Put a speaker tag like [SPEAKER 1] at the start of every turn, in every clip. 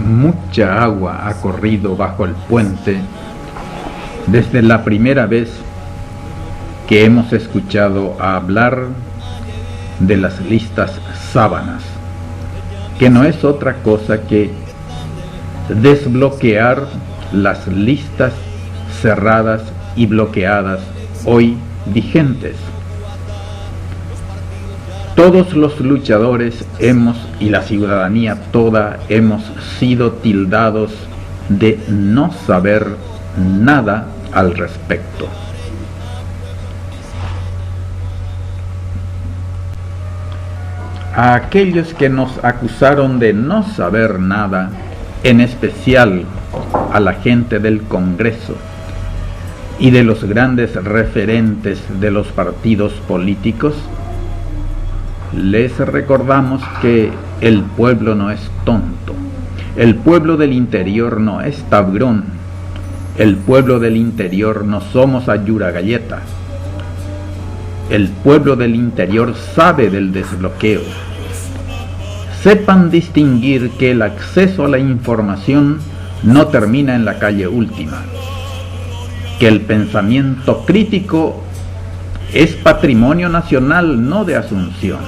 [SPEAKER 1] Mucha agua ha corrido bajo el puente desde la primera vez que hemos escuchado hablar de las listas sábanas, que no es otra cosa que desbloquear las listas cerradas y bloqueadas hoy vigentes. Todos los luchadores y la ciudadanía toda hemos sido tildados de no saber nada al respecto. A aquellos que nos acusaron de no saber nada, en especial a la gente del Congreso y de los grandes referentes de los partidos políticos, les recordamos que el pueblo no es tonto, el pueblo del interior no es tabrón, el pueblo del interior no somos Ayura Galleta, el pueblo del interior sabe del desbloqueo. Sepan distinguir que el acceso a la información no termina en la calle última, que el pensamiento crítico es patrimonio nacional, no de Asunción.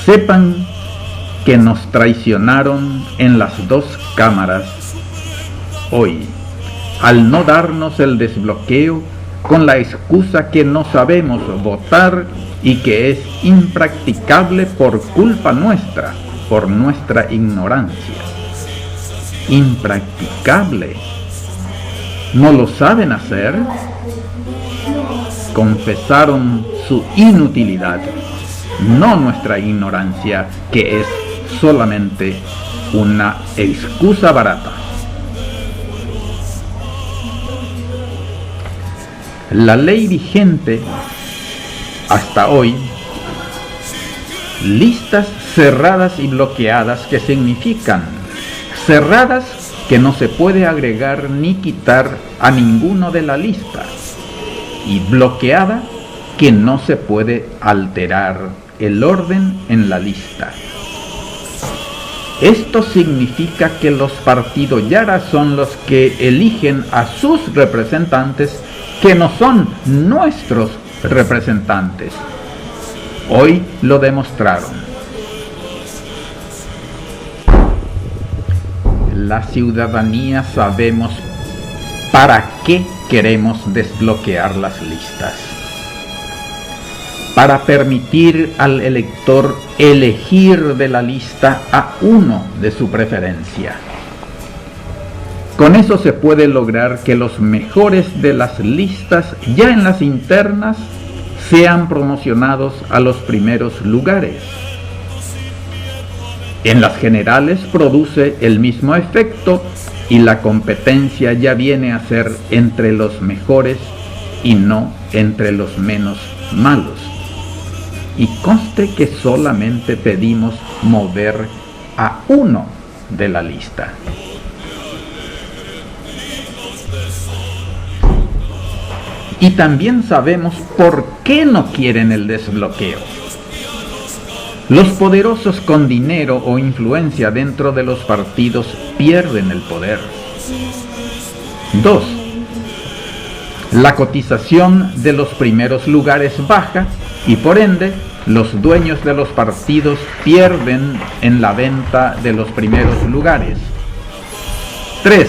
[SPEAKER 1] Sepan que nos traicionaron en las dos cámaras hoy, al no darnos el desbloqueo con la excusa que no sabemos votar y que es impracticable por culpa nuestra, por nuestra ignorancia. Impracticable. ¿No lo saben hacer? Confesaron su inutilidad, no nuestra ignorancia, que es solamente una excusa barata. La ley vigente hasta hoy, listas cerradas y bloqueadas, que significan cerradas, que no se puede agregar ni quitar a ninguno de la lista, y bloqueada, que no se puede alterar el orden en la lista. Esto significa que los partidos Yara son los que eligen a sus representantes, que no son nuestros representantes. Hoy lo demostraron. La ciudadanía sabemos para qué queremos desbloquear las listas. Para permitir al elector elegir de la lista a uno de su preferencia. Con eso se puede lograr que los mejores de las listas, ya en las internas, sean promocionados a los primeros lugares. En las generales produce el mismo efecto y la competencia ya viene a ser entre los mejores y no entre los menos malos. Y conste que solamente pedimos mover a uno de la lista. Y también sabemos por qué no quieren el desbloqueo. Los poderosos con dinero o influencia dentro de los partidos pierden el poder. 2. La cotización de los primeros lugares baja y por ende los dueños de los partidos pierden en la venta de los primeros lugares. 3.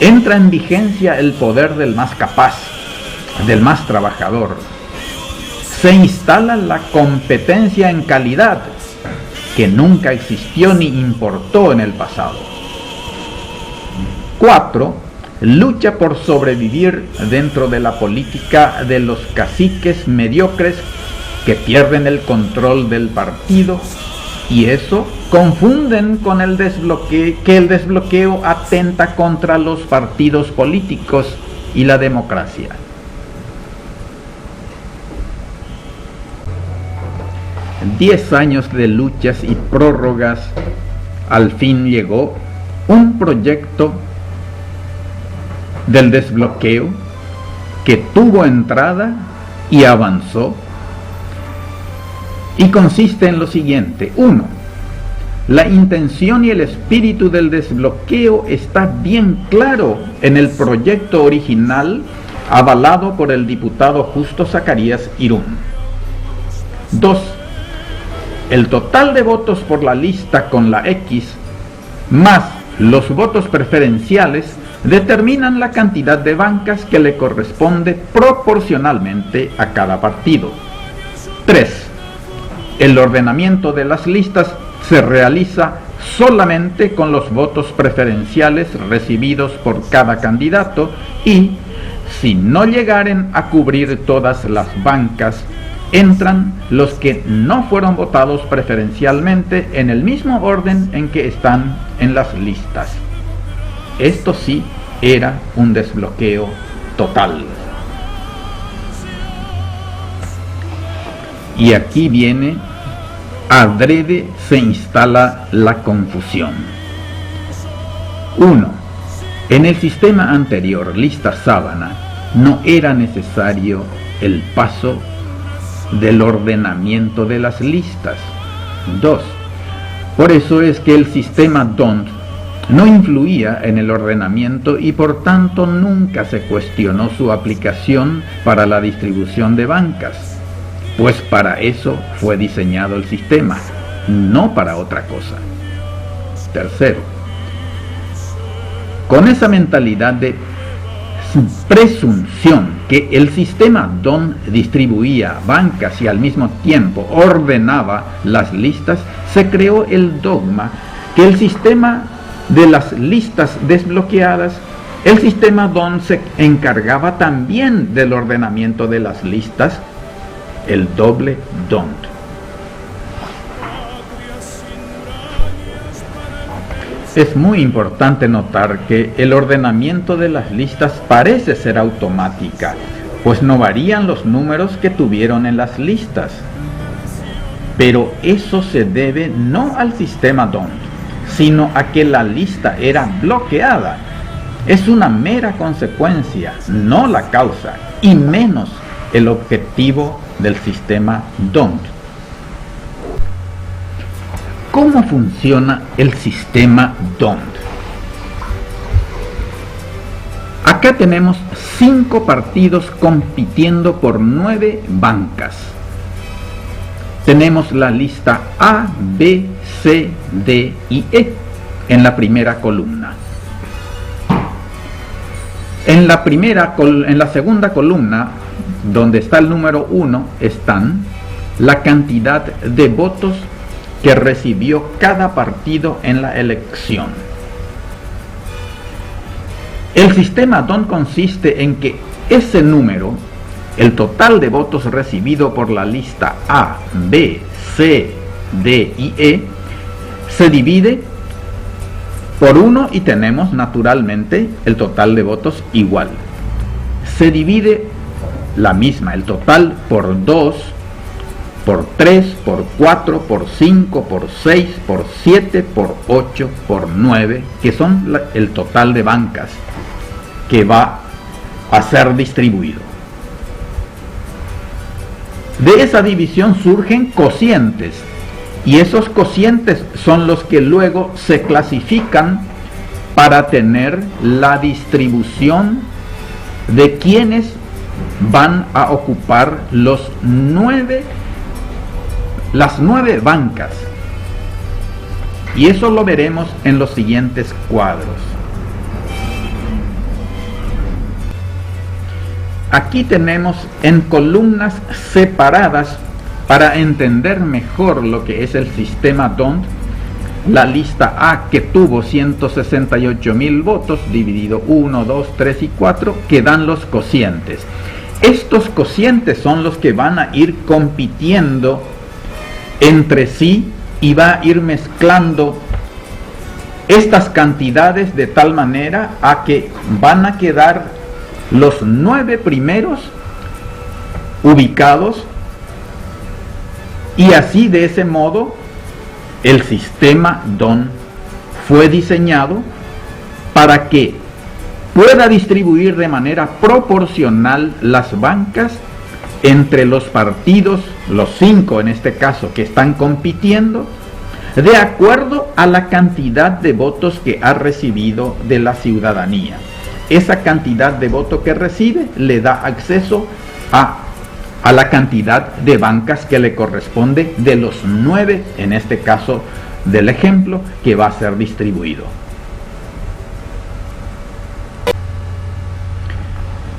[SPEAKER 1] Entra en vigencia el poder del más capaz, del más trabajador. Se instala la competencia en calidad, que nunca existió ni importó en el pasado. 4. Lucha por sobrevivir dentro de la política de los caciques mediocres que pierden el control del partido, y eso confunden con el desbloqueo, que el desbloqueo atenta contra los partidos políticos y la democracia. Diez años de luchas y prórrogas, al fin llegó un proyecto del desbloqueo que tuvo entrada y avanzó, y consiste en lo siguiente. 1. La intención y el espíritu del desbloqueo está bien claro en el proyecto original avalado por el diputado Justo Zacarías Irún. 2. El total de votos por la lista con la X más los votos preferenciales determinan la cantidad de bancas que le corresponde proporcionalmente a cada partido. 3. El ordenamiento de las listas se realiza solamente con los votos preferenciales recibidos por cada candidato y, si no llegaren a cubrir todas las bancas, entran los que no fueron votados preferencialmente en el mismo orden en que están en las listas. Esto sí era un desbloqueo total. Y aquí viene, adrede se instala la confusión. 1. En el sistema anterior, lista sábana, no era necesario el paso del ordenamiento de las listas. 2. Por eso es que el sistema DONT no influía en el ordenamiento y por tanto nunca se cuestionó su aplicación para la distribución de bancas, pues para eso fue diseñado el sistema, no para otra cosa. 3. Con esa mentalidad de presunción que el sistema DON distribuía bancas y al mismo tiempo ordenaba las listas, se creó el dogma que el sistema de las listas desbloqueadas, el sistema DON se encargaba también del ordenamiento de las listas, el doble DONT. Es muy importante notar que el ordenamiento de las listas parece ser automática, pues no varían los números que tuvieron en las listas. Pero eso se debe no al sistema DONT, sino a que la lista era bloqueada. Es una mera consecuencia, no la causa, y menos el objetivo del sistema DONT. ¿Cómo funciona el sistema DONT? Acá tenemos 5 partidos compitiendo por 9 bancas. Tenemos la lista A, B, C, D y E en la primera columna. En la segunda columna, donde está el número 1, están la cantidad de votos que recibió cada partido en la elección. El sistema DONT consiste en que ese número, el total de votos recibido por la lista A, B, C, D y E, se divide por 1 y tenemos naturalmente el total de votos igual. Se divide la misma, el total, por 2, por 3, por 4, por 5, por 6, por 7, por 8, por 9, que son el total de bancas que va a ser distribuido. De esa división surgen cocientes, y esos cocientes son los que luego se clasifican para tener la distribución de quienes van a ocupar las 9 bancas. Y eso lo veremos en los siguientes cuadros. Aquí tenemos en columnas separadas, para entender mejor lo que es el sistema DONT, la lista A, que tuvo 168.000 votos, dividido 1, 2, 3 y 4, que dan los cocientes. Estos cocientes son los que van a ir compitiendo entre sí y va a ir mezclando estas cantidades de tal manera a que van a quedar los 9 primeros ubicados, y así, de ese modo, el sistema DONT fue diseñado para que pueda distribuir de manera proporcional las bancas entre los partidos, los 5 en este caso, que están compitiendo, de acuerdo a la cantidad de votos que ha recibido de la ciudadanía. Esa cantidad de votos que recibe le da acceso a la cantidad de bancas que le corresponde de los 9, en este caso del ejemplo, que va a ser distribuido.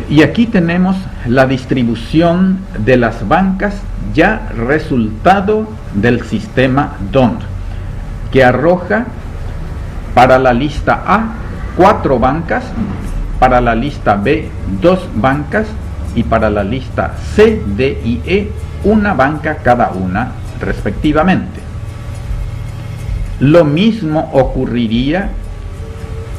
[SPEAKER 1] Y aquí tenemos la distribución de las bancas ya resultado del sistema DONT, que arroja para la lista A 4 bancas, para la lista B 2 bancas y para la lista C, D y E 1 banca cada una respectivamente. Lo mismo ocurriría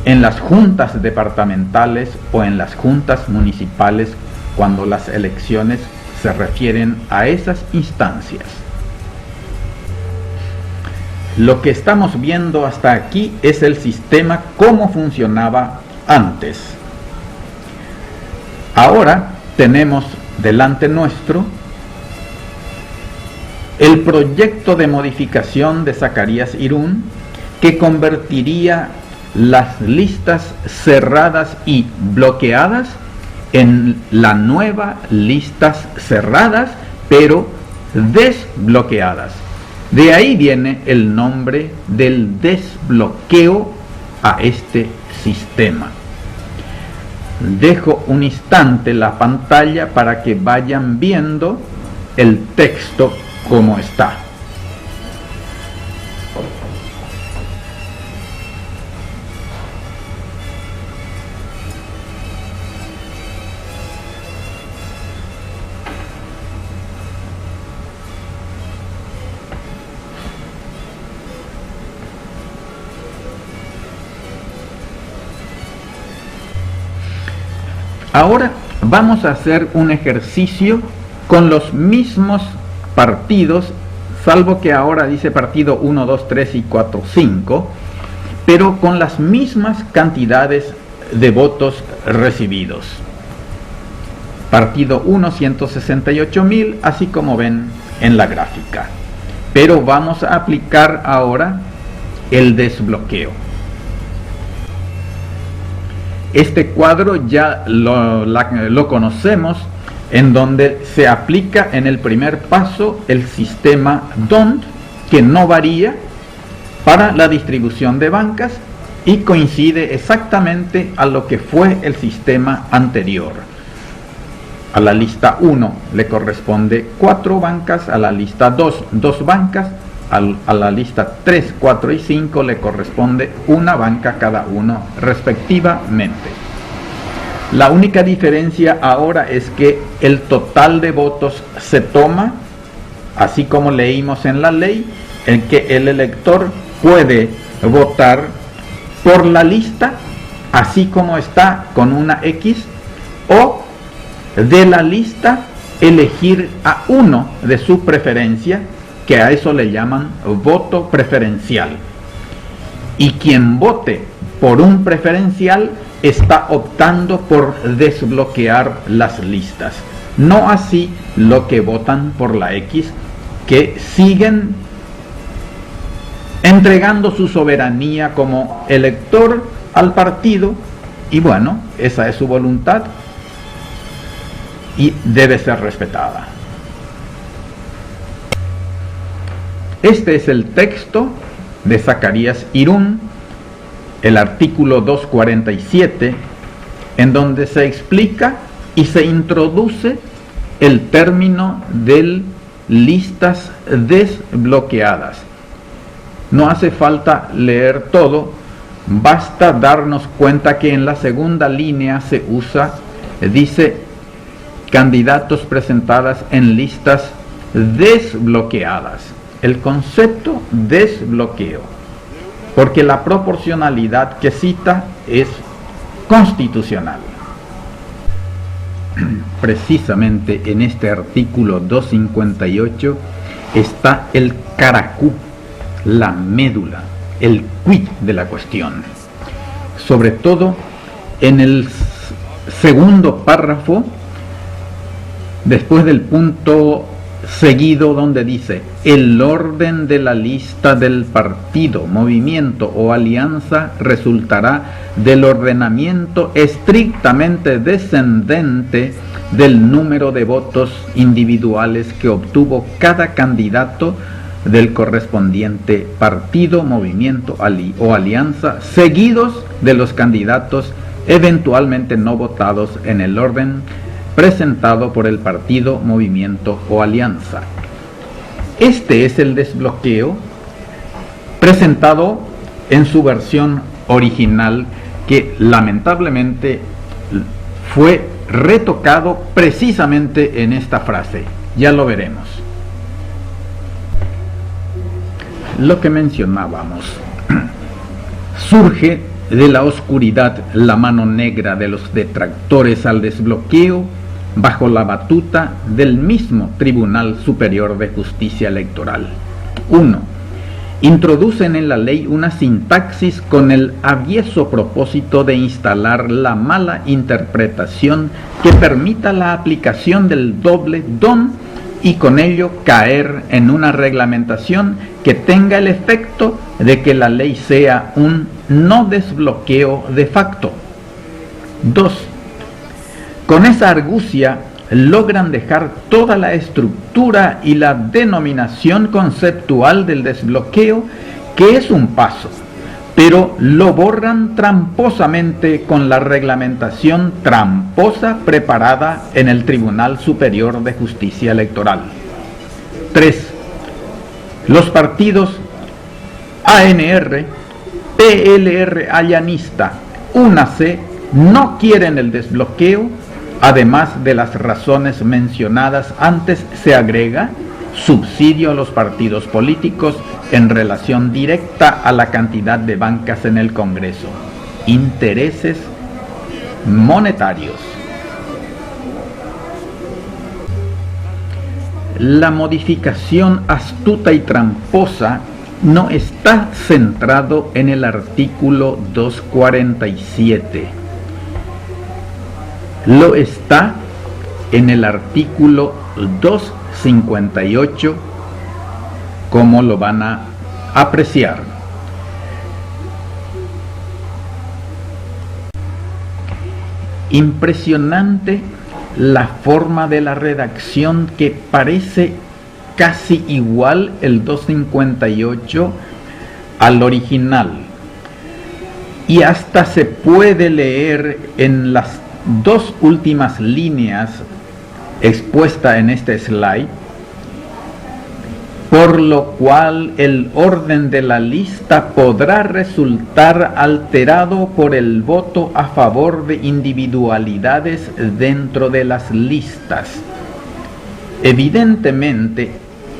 [SPEAKER 1] en las juntas departamentales o en las juntas municipales cuando las elecciones se refieren a esas instancias. Lo que estamos viendo hasta aquí es el sistema cómo funcionaba antes. Ahora tenemos delante nuestro el proyecto de modificación de Zacarías Irún, que convertiría las listas cerradas y bloqueadas en la nueva listas cerradas pero desbloqueadas. De ahí viene el nombre del desbloqueo a este sistema. Dejo un instante la pantalla para que vayan viendo el texto como está. Ahora vamos a hacer un ejercicio con los mismos partidos, salvo que ahora dice partido 1, 2, 3 y 4, 5, pero con las mismas cantidades de votos recibidos. Partido 1, 168.000, así como ven en la gráfica. Pero vamos a aplicar ahora el desbloqueo. Este cuadro ya lo conocemos, en donde se aplica en el primer paso el sistema DONT, que no varía para la distribución de bancas y coincide exactamente a lo que fue el sistema anterior. A la lista 1 le corresponde 4 bancas, a la lista 2, 2 bancas, a la lista 3, 4 y 5 le corresponde 1 banca cada uno respectivamente. La única diferencia ahora es que el total de votos se toma, así como leímos en la ley, en que el elector puede votar por la lista, así como está con una X, o de la lista elegir a uno de su preferencia, que a eso le llaman voto preferencial. Y quien vote por un preferencial está optando por desbloquear las listas. No así lo que votan por la X, que siguen entregando su soberanía como elector al partido, y bueno, esa es su voluntad y debe ser respetada. Este es el texto de Zacarías Irún, el artículo 247, en donde se explica y se introduce el término de listas desbloqueadas. No hace falta leer todo, basta darnos cuenta que en la segunda línea se usa, dice, candidatos presentadas en listas desbloqueadas. El concepto desbloqueo, porque la proporcionalidad que cita es constitucional. Precisamente en este artículo 258 está el caracú, la médula, el quid de la cuestión. Sobre todo en el segundo párrafo, después del punto seguido donde dice: el orden de la lista del partido, movimiento o alianza resultará del ordenamiento estrictamente descendente del número de votos individuales que obtuvo cada candidato del correspondiente partido, movimiento o alianza, seguidos de los candidatos eventualmente no votados en el orden presentado por el partido, movimiento o alianza. Este es el desbloqueo presentado en su versión original, que lamentablemente fue retocado precisamente en esta frase. Ya lo veremos. Lo que mencionábamos: surge de la oscuridad la mano negra de los detractores al desbloqueo, bajo la batuta del mismo Tribunal Superior de Justicia Electoral. 1. Introducen en la ley una sintaxis con el avieso propósito de instalar la mala interpretación que permita la aplicación del doble don y con ello caer en una reglamentación que tenga el efecto de que la ley sea un no desbloqueo de facto. 2. Con esa argucia logran dejar toda la estructura y la denominación conceptual del desbloqueo, que es un paso, pero lo borran tramposamente con la reglamentación tramposa preparada en el Tribunal Superior de Justicia Electoral. 3. Los partidos ANR, PLR Allanista, UNAC no quieren el desbloqueo. Además de las razones mencionadas antes, se agrega subsidio a los partidos políticos en relación directa a la cantidad de bancas en el Congreso, intereses monetarios. La modificación astuta y tramposa no está centrado en el artículo 247. Lo está en el artículo 258, como lo van a apreciar. Impresionante la forma de la redacción, que parece casi igual el 258 al original, y hasta se puede leer en las dos últimas líneas expuesta en este slide, por lo cual el orden de la lista podrá resultar alterado por el voto a favor de individualidades dentro de las listas. Evidentemente,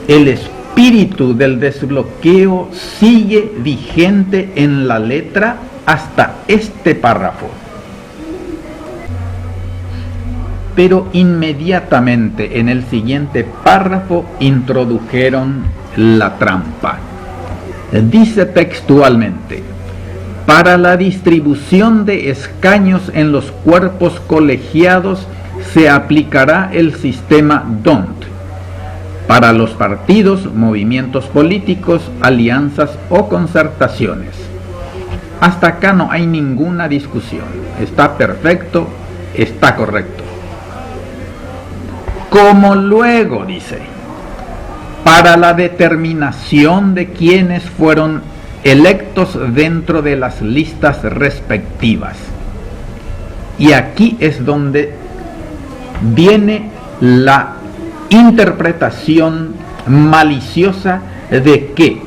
[SPEAKER 1] el espíritu del desbloqueo sigue vigente en la letra hasta este párrafo. Pero inmediatamente en el siguiente párrafo introdujeron la trampa. Dice textualmente: para la distribución de escaños en los cuerpos colegiados se aplicará el sistema DONT. Para los partidos, movimientos políticos, alianzas o concertaciones. Hasta acá no hay ninguna discusión. Está perfecto, está correcto. Como luego dice: para la determinación de quienes fueron electos dentro de las listas respectivas. Y aquí es donde viene la interpretación maliciosa de que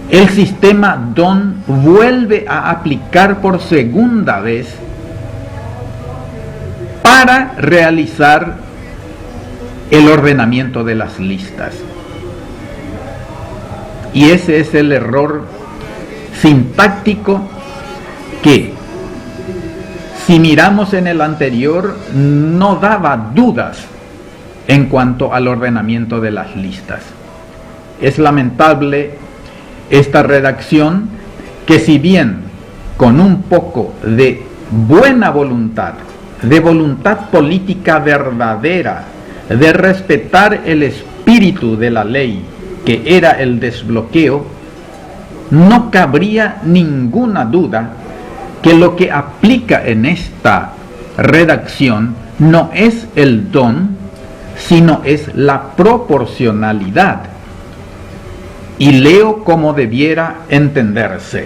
[SPEAKER 1] el sistema DON vuelve a aplicar por segunda vez para realizar el ordenamiento de las listas. Y ese es el error sintáctico que, si miramos en el anterior, no daba dudas en cuanto al ordenamiento de las listas. Es lamentable esta redacción, que si bien con un poco de buena voluntad, de voluntad política verdadera, de respetar el espíritu de la ley, que era el desbloqueo, no cabría ninguna duda que lo que aplica en esta redacción no es el don, sino es la proporcionalidad. Y leo como debiera entenderse.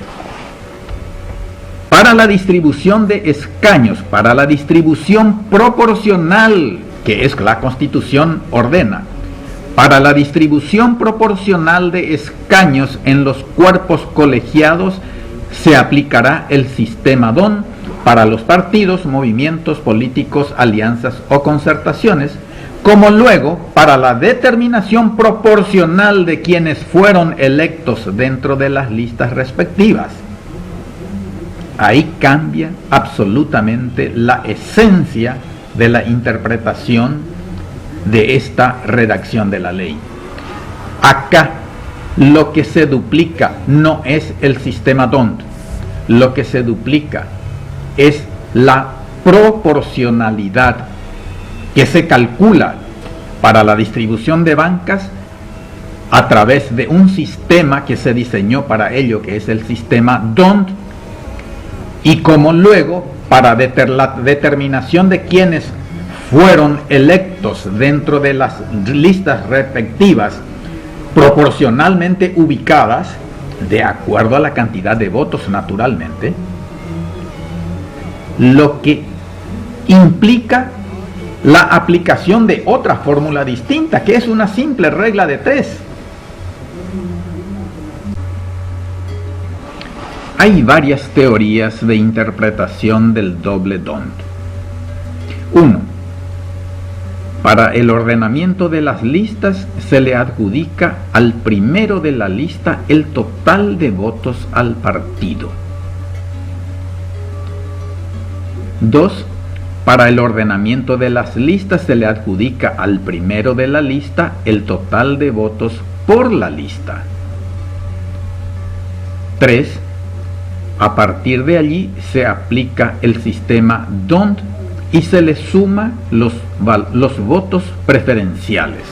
[SPEAKER 1] Para la distribución de escaños, para la distribución proporcional, que es la Constitución ordena, para la distribución proporcional de escaños en los cuerpos colegiados se aplicará el sistema DON para los partidos, movimientos políticos, alianzas o concertaciones, como luego para la determinación proporcional de quienes fueron electos dentro de las listas respectivas. Ahí cambia absolutamente la esencia de la interpretación de esta redacción de la ley. Acá lo que se duplica no es el sistema DONT, lo que se duplica es la proporcionalidad que se calcula para la distribución de bancas a través de un sistema que se diseñó para ello, que es el sistema DONT, y como luego para la determinación de quienes fueron electos dentro de las listas respectivas, proporcionalmente ubicadas, de acuerdo a la cantidad de votos naturalmente, lo que implica la aplicación de otra fórmula distinta, que es una simple regla de 3. Hay varias teorías de interpretación del doble DONT. 1. Para el ordenamiento de las listas se le adjudica al primero de la lista el total de votos al partido. 2. Para el ordenamiento de las listas se le adjudica al primero de la lista el total de votos por la lista. 3. A partir de allí se aplica el sistema DONT y se le suma los votos preferenciales.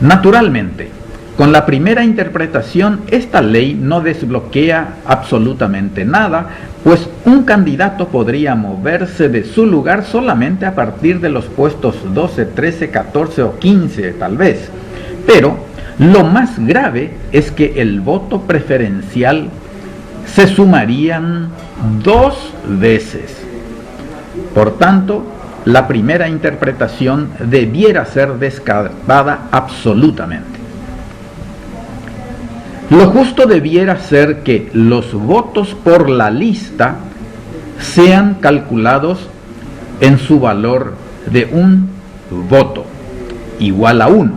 [SPEAKER 1] Naturalmente, con la primera interpretación, esta ley no desbloquea absolutamente nada, pues un candidato podría moverse de su lugar solamente a partir de los puestos 12, 13, 14 o 15 tal vez. Pero lo más grave es que el voto preferencial se sumarían 2 veces. Por tanto, la primera interpretación debiera ser descartada absolutamente. Lo justo debiera ser que los votos por la lista sean calculados en su valor de un voto igual a 1,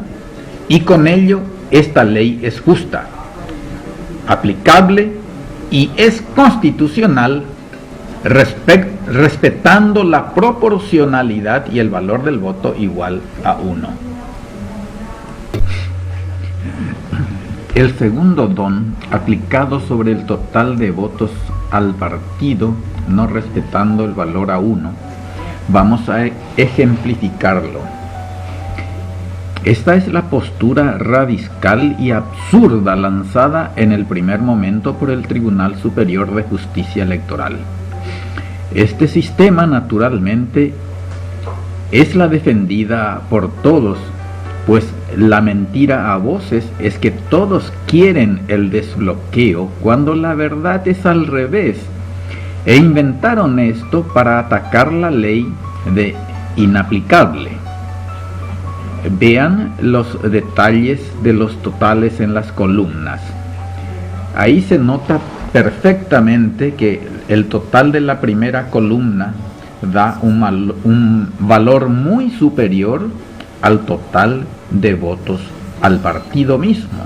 [SPEAKER 1] y con ello esta ley es justa, aplicable y es constitucional, respetando la proporcionalidad y el valor del voto igual a 1. El segundo DON, aplicado sobre el total de votos al partido, no respetando el valor a 1, vamos a ejemplificarlo. Esta es la postura radical y absurda lanzada en el primer momento por el Tribunal Superior de Justicia Electoral. Este sistema, naturalmente, es la defendida por todos, pues la mentira a voces es que todos quieren el desbloqueo, cuando la verdad es al revés, e inventaron esto para atacar la ley de inaplicable. Vean los detalles de los totales en las columnas. Ahí se nota perfectamente que el total de la primera columna da un valor muy superior al total de votos al partido mismo,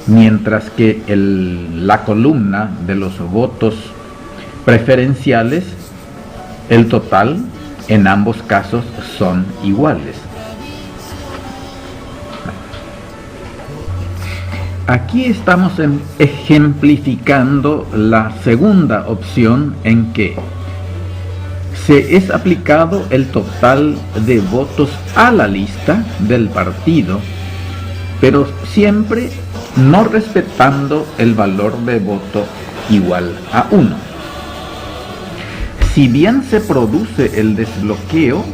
[SPEAKER 1] mientras que la columna de los votos preferenciales, el total en ambos casos son iguales. Aquí estamos ejemplificando la segunda opción, en que se es aplicado el total de votos a la lista del partido, pero siempre no respetando el valor de voto igual a 1. Si bien se produce el desbloqueo,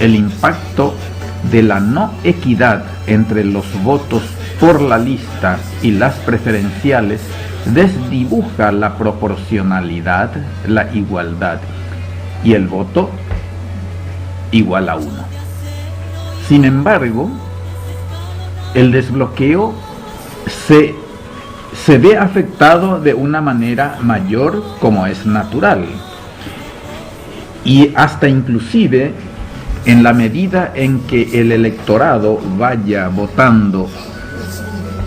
[SPEAKER 1] el impacto de la no equidad entre los votos por la lista y las preferenciales desdibuja la proporcionalidad, la igualdad y el voto igual a 1. Sin embargo, el desbloqueo se ve afectado de una manera mayor, como es natural, y hasta inclusive en la medida en que el electorado vaya votando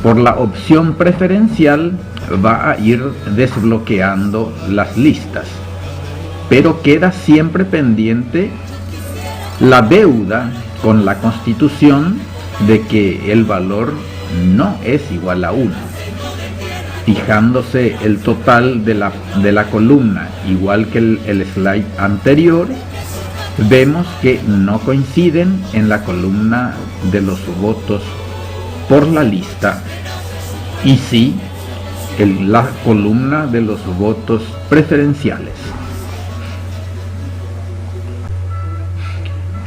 [SPEAKER 1] por la opción preferencial, va a ir desbloqueando las listas, pero queda siempre pendiente la deuda con la Constitución de que el valor no es igual a 1. Fijándose el total de la columna igual que el slide anterior, vemos que no coinciden en la columna de los votos por la lista y sí en la columna de los votos preferenciales.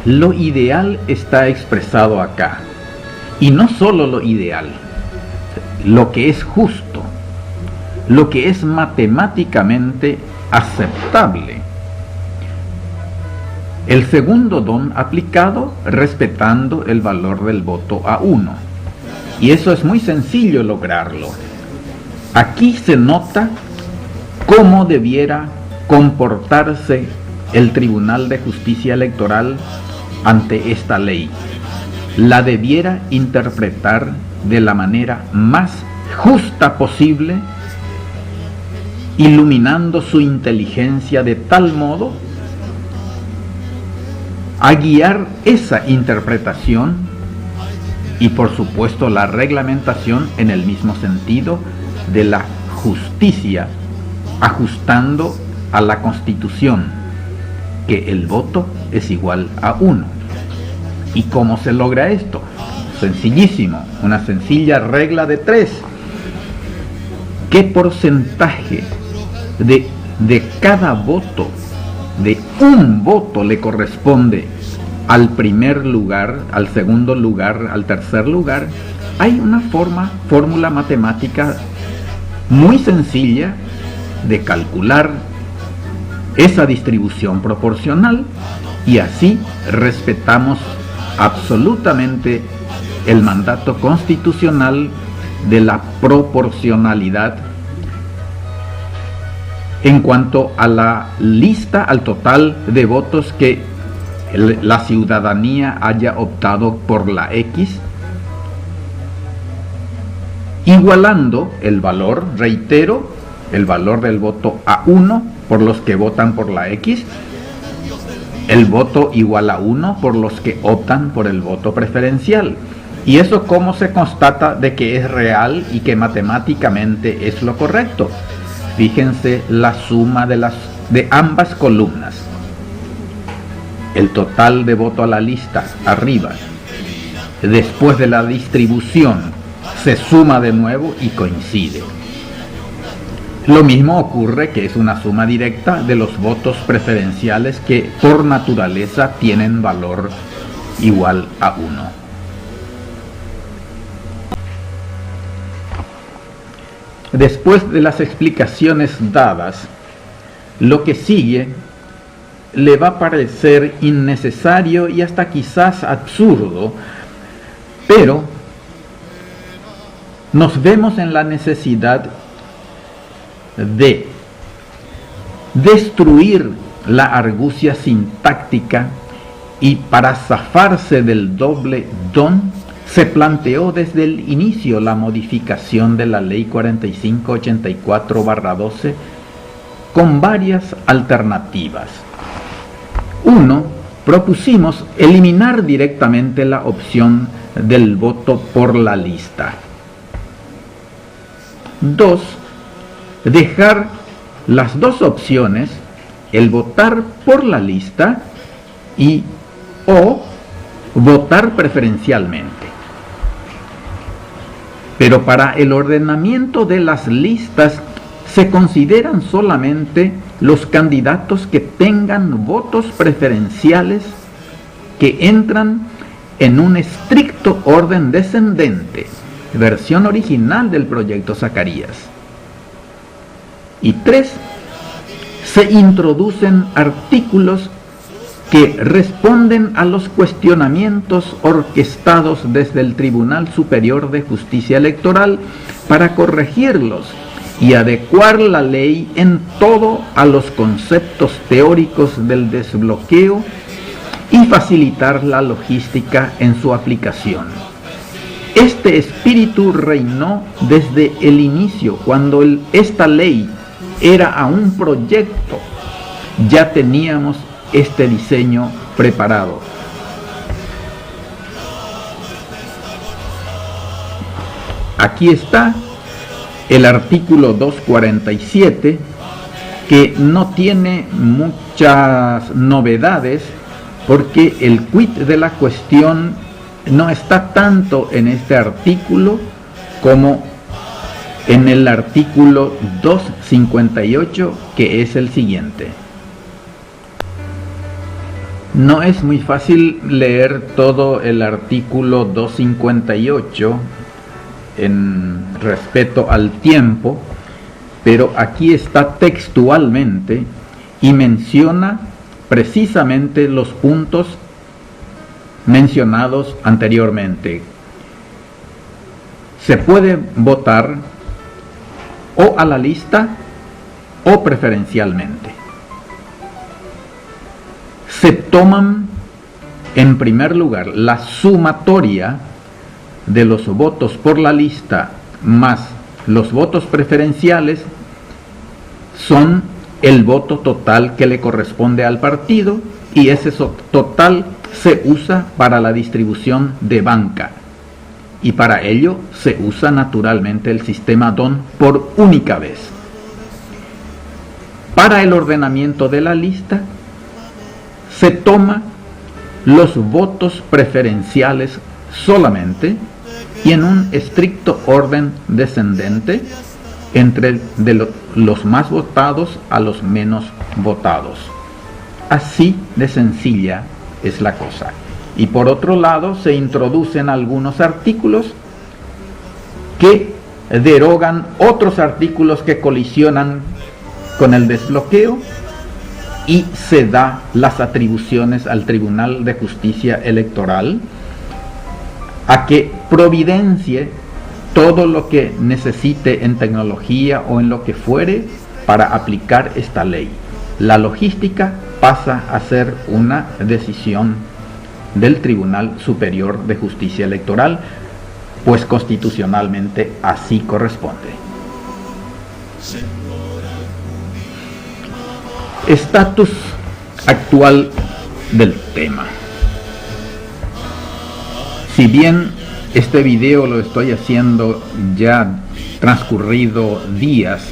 [SPEAKER 1] Lo ideal está expresado acá, y no solo lo ideal, lo que es justo, lo que es matemáticamente aceptable. El segundo don aplicado respetando el valor del voto a 1, y eso es muy sencillo lograrlo. Aquí se nota cómo debiera comportarse el Tribunal de Justicia Electoral ante esta ley. La debiera interpretar de la manera más justa posible, iluminando su inteligencia de tal modo a guiar esa interpretación y por supuesto la reglamentación en el mismo sentido de la justicia, ajustando a la Constitución que el voto es igual a 1. ¿Y cómo se logra esto? Sencillísimo, una sencilla regla de 3. ¿Qué porcentaje de cada voto, de un voto, le corresponde al primer lugar, al segundo lugar, al tercer lugar? Hay una fórmula matemática muy sencilla de calcular esa distribución proporcional, y así respetamos absolutamente el mandato constitucional de la proporcionalidad en cuanto a la lista, al total de votos que la ciudadanía haya optado por la X, igualando el valor, reitero, el valor del voto a 1 por los que votan por la X, el voto igual a 1 por los que optan por el voto preferencial. ¿Y eso cómo se constata de que es real y que matemáticamente es lo correcto? Fíjense la suma de ambas columnas. El total de voto a la lista arriba, después de la distribución, se suma de nuevo y coincide. Lo mismo ocurre, que es una suma directa de los votos preferenciales que por naturaleza tienen valor igual a 1. Después de las explicaciones dadas, lo que sigue le va a parecer innecesario y hasta quizás absurdo, pero nos vemos en la necesidad de destruir la argucia sintáctica, y para zafarse del doble don se planteó desde el inicio la modificación de la Ley 4584/12 con varias alternativas. 1. Propusimos eliminar directamente la opción del voto por la lista. 2. Dejar las dos opciones el votar por la lista y o votar preferencialmente. Pero para el ordenamiento de las listas se consideran solamente los candidatos que tengan votos preferenciales que entran en un estricto orden descendente, versión original del proyecto Zacarías. Y 3. Se introducen artículos que responden a los cuestionamientos orquestados desde el Tribunal Superior de Justicia Electoral para corregirlos y adecuar la ley en todo a los conceptos teóricos del desbloqueo y facilitar la logística en su aplicación. Este espíritu reinó desde el inicio, cuando esta ley era aún proyecto. Ya teníamos este diseño preparado. Aquí está el artículo 247, que no tiene muchas novedades porque el quid de la cuestión no está tanto en este artículo como en el artículo 258, que es el siguiente. No es muy fácil leer todo el artículo 258 en respeto al tiempo, pero aquí está textualmente y menciona precisamente los puntos mencionados anteriormente. Se puede votar o a la lista o preferencialmente. Se toman en primer lugar la sumatoria de los votos por la lista más los votos preferenciales, son el voto total que le corresponde al partido, y ese total se usa para la distribución de banca, y para ello se usa naturalmente el sistema DON por única vez. Para el ordenamiento de la lista se toma los votos preferenciales solamente y en un estricto orden descendente entre los más votados a los menos votados. Así de sencilla es la cosa. Y por otro lado se introducen algunos artículos que derogan otros artículos que colisionan con el desbloqueo, y se da las atribuciones al Tribunal de Justicia Electoral a que providencie todo lo que necesite en tecnología o en lo que fuere para aplicar esta ley. La logística pasa a ser una decisión del Tribunal Superior de Justicia Electoral, pues constitucionalmente así corresponde. Estatus actual del tema. Si bien este video lo estoy haciendo ya transcurrido días,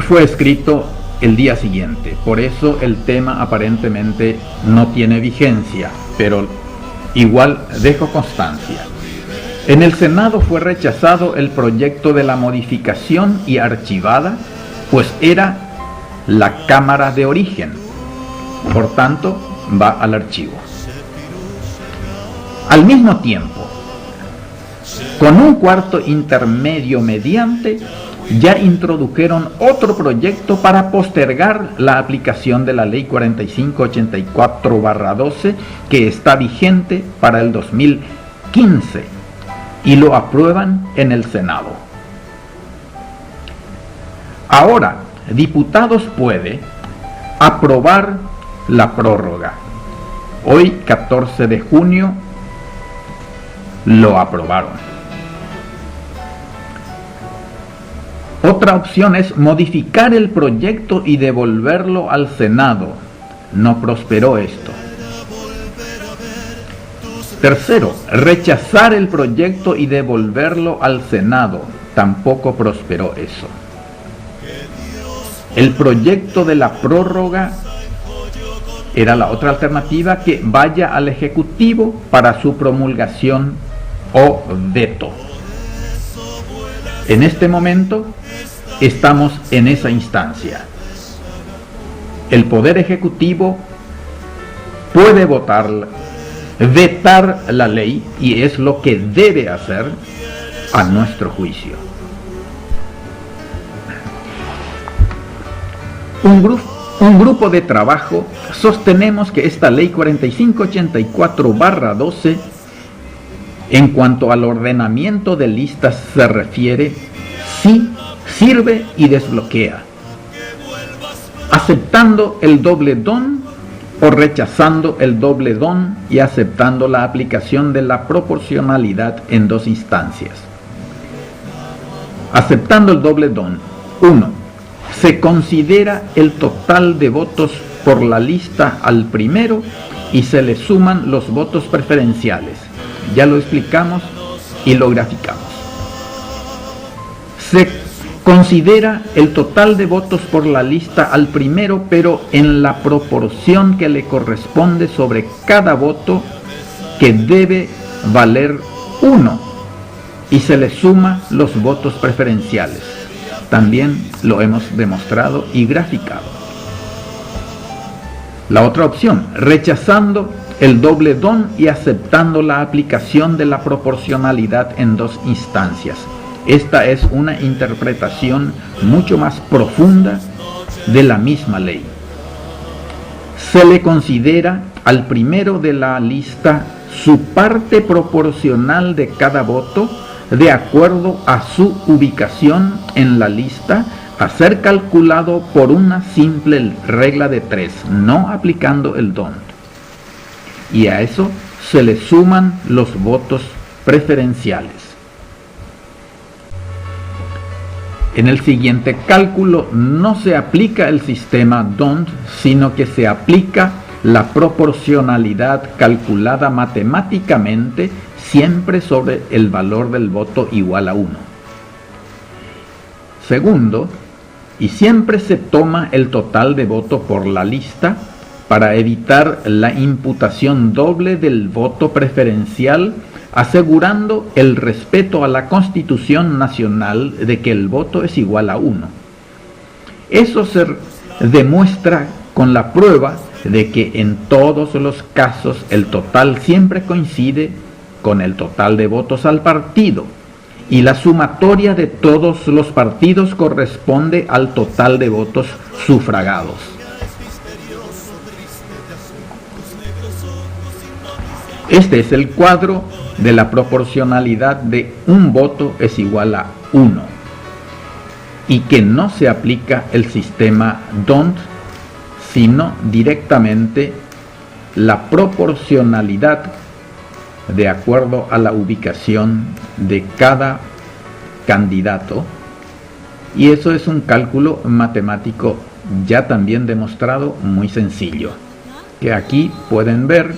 [SPEAKER 1] fue escrito el día siguiente, por eso el tema aparentemente no tiene vigencia, pero igual dejo constancia. En el Senado fue rechazado el proyecto de la modificación y archivada, pues era la Cámara de origen, por tanto va al archivo. Al mismo tiempo, con un cuarto intermedio mediante, ya introdujeron otro proyecto para postergar la aplicación de la Ley 4584/12, que está vigente para el 2015, y lo aprueban en el Senado. Ahora, diputados puede aprobar la prórroga. Hoy, 14 de junio, lo aprobaron. Otra opción es modificar el proyecto y devolverlo al Senado. No prosperó esto. Tercero, rechazar el proyecto y devolverlo al Senado. Tampoco prosperó eso. El proyecto de la prórroga era la otra alternativa, que vaya al Ejecutivo para su promulgación o veto. En este momento estamos en esa instancia. El Poder Ejecutivo puede vetar la ley, y es lo que debe hacer a nuestro juicio. Un grupo de trabajo sostenemos que esta ley 4584/12, en cuanto al ordenamiento de listas se refiere, sí sirve y desbloquea, aceptando el doble don o rechazando el doble don y aceptando la aplicación de la proporcionalidad en dos instancias. Aceptando el doble don. 1. Se considera el total de votos por la lista al primero y se le suman los votos preferenciales. Ya lo explicamos y lo graficamos. Se considera el total de votos por la lista al primero, pero en la proporción que le corresponde sobre cada voto, que debe valer 1, y se le suma los votos preferenciales. También lo hemos demostrado y graficado. La otra opción, rechazando el doble don y aceptando la aplicación de la proporcionalidad en dos instancias. Esta es una interpretación mucho más profunda de la misma ley. Se le considera al primero de la lista su parte proporcional de cada voto, de acuerdo a su ubicación en la lista, a ser calculado por una simple regla de 3, no aplicando el don. Y a eso se le suman los votos preferenciales. En el siguiente cálculo no se aplica el sistema DONT, sino que se aplica la proporcionalidad calculada matemáticamente, siempre sobre el valor del voto igual a 1. Segundo, y siempre se toma el total de voto por la lista para evitar la imputación doble del voto preferencial, asegurando el respeto a la Constitución Nacional de que el voto es igual a 1. Eso se demuestra con la prueba de que en todos los casos el total siempre coincide con el total de votos al partido, y la sumatoria de todos los partidos corresponde al total de votos sufragados. Este es el cuadro de la proporcionalidad de un voto es igual a 1, y que no se aplica el sistema DONT, sino directamente la proporcionalidad de acuerdo a la ubicación de cada candidato, y eso es un cálculo matemático ya también demostrado, muy sencillo, que aquí pueden ver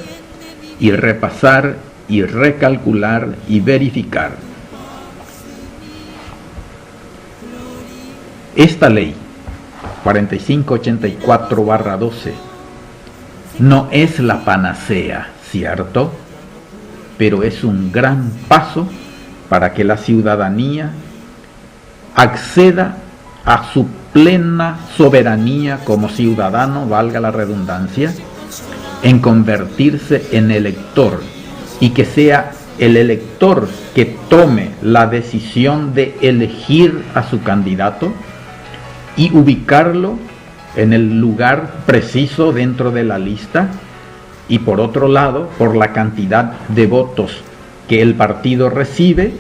[SPEAKER 1] y repasar y recalcular y verificar. Esta ley 4584/12 no es la panacea, ¿cierto? Pero es un gran paso para que la ciudadanía acceda a su plena soberanía como ciudadano, valga la redundancia, en convertirse en elector, y que sea el elector que tome la decisión de elegir a su candidato y ubicarlo en el lugar preciso dentro de la lista, y por otro lado, por la cantidad de votos que el partido recibe,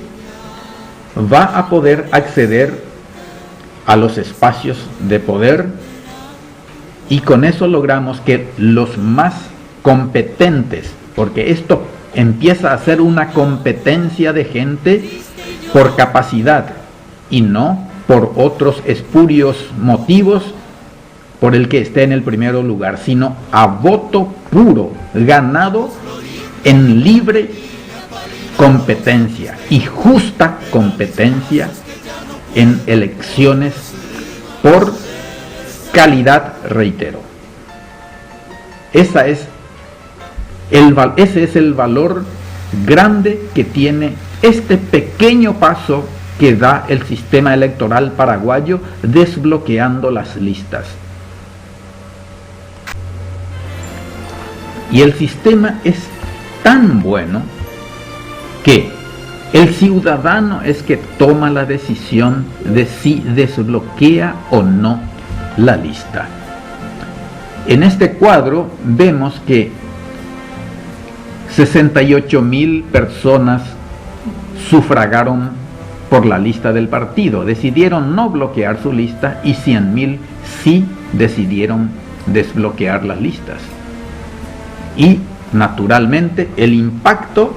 [SPEAKER 1] va a poder acceder a los espacios de poder, y con eso logramos que los más competentes, porque esto empieza a ser una competencia de gente por capacidad y no por otros espurios motivos por el que esté en el primer lugar, sino a voto puro, ganado en libre competencia y justa competencia en elecciones por calidad, reitero. Ese es el valor grande que tiene este pequeño paso que da el sistema electoral paraguayo desbloqueando las listas. Y el sistema es tan bueno que el ciudadano es que toma la decisión de si desbloquea o no la lista. En este cuadro vemos que 68.000 personas sufragaron por la lista del partido, decidieron no bloquear su lista, y 100.000 sí decidieron desbloquear las listas. Y naturalmente el impacto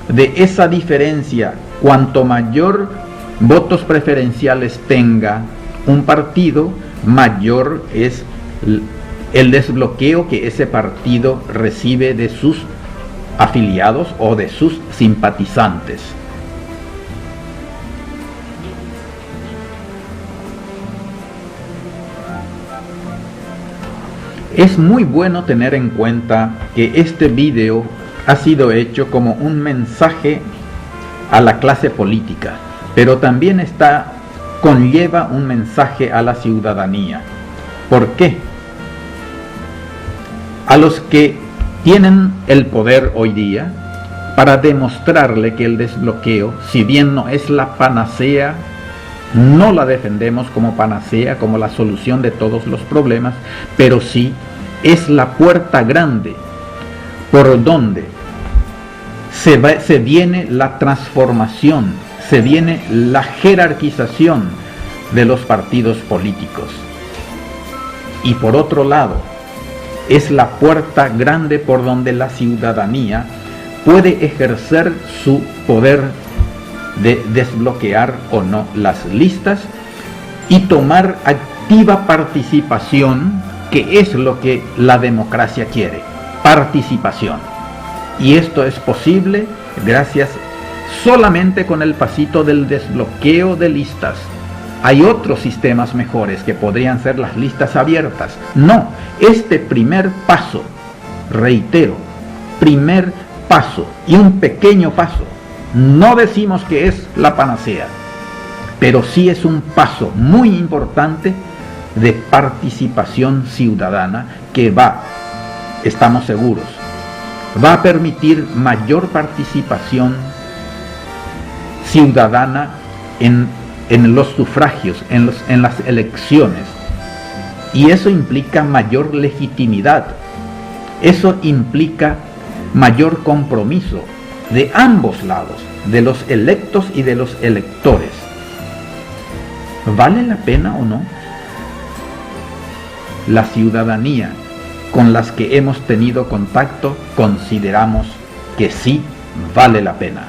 [SPEAKER 1] de esa diferencia, cuanto mayor votos preferenciales tenga un partido, mayor es el desbloqueo que ese partido recibe de sus afiliados o de sus simpatizantes. Es muy bueno tener en cuenta que este video ha sido hecho como un mensaje a la clase política, pero también conlleva un mensaje a la ciudadanía. ¿Por qué? A los que tienen el poder hoy día, para demostrarle que el desbloqueo, si bien no es la panacea, no la defendemos como panacea, como la solución de todos los problemas, pero sí es la puerta grande por donde se viene la transformación, se viene la jerarquización de los partidos políticos. Y por otro lado, es la puerta grande por donde la ciudadanía puede ejercer su poder de desbloquear o no las listas y tomar activa participación, que es lo que la democracia quiere: participación. Y esto es posible gracias solamente con el pasito del desbloqueo de listas. Hay otros sistemas mejores que podrían ser las listas abiertas. No, este primer paso, reitero, primer paso y un pequeño paso, no decimos que es la panacea, pero sí es un paso muy importante de participación ciudadana que estamos seguros, va a permitir mayor participación ciudadana en los sufragios, en las elecciones, y eso implica mayor legitimidad, eso implica mayor compromiso de ambos lados, de los electos y de los electores. ¿Vale la pena o no? La ciudadanía con las que hemos tenido contacto consideramos que sí vale la pena.